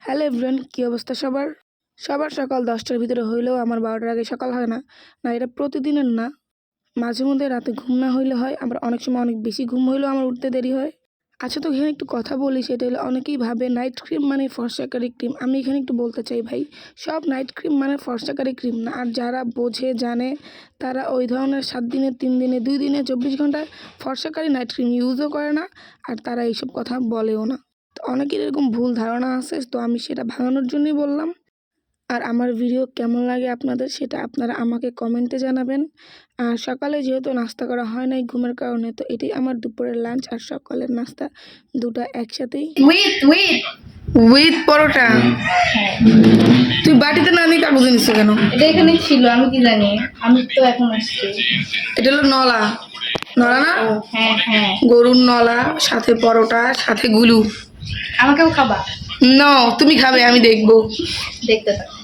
Hello everyone, কী অবস্থা সবার? সবার সকাল 10টার ভিতরে হইলেও আমার 12টার আগে সকাল হয় না। না, এটা প্রতিদিনের না, মাঝে মধ্যে রাতে ঘুম না হইলে হয়, আবার অনেক সময় অনেক বেশি ঘুম হইলেও আমার উঠতে দেরি হয়। আচ্ছা, তো এখানে একটু কথা বলি, সেটা হলো অনেকেই ভাবে নাইট ক্রিম মানে ফর্সাকারী ক্রিম। আমি এখানে একটু বলতে চাই ভাই, সব নাইট ক্রিম মানে ফর্সাকারী ক্রিম না। আর যারা বোঝে জানে তারা ওই ধরনের 7 দিনে 3 দিনে 2 দিনে 24 ঘন্টায় ফর্সাকারী নাইট ক্রিম ইউজও করে না, আর তারা এইসব কথা বলেও না। তো অনেকের এরকম ভুল ধারণা আছে, তো আমি সেটা ভাঙানোর জন্যই বললাম। আর আমার ভিডিও কেমন লাগে আপনাদের সেটা আপনারা আমাকে কমেন্টে জানাবেন। আর সকালে যেহেতু নাস্তা করা হয় নাই ঘুমের কারণে, তো এটাই আমার দুপুরের লাঞ্চ আর সকালের নাস্তা, দুটা একসাথেই উইথ পরোটা। তুই বাটিতে না নিয়ে কাগজে নিচ্ছ কেন? এটা এখানে ছিল, আমি কি জানি, আমি তো এখন আসছি। এটা হলো নলা, নলা না? হ্যাঁ হ্যাঁ, গরুর নলা, সাথে পরোটা, সাথে গুলু। আমাকেও খাবা? ন, তুমি খাবে, আমি দেখবো। দেখতে থাকো।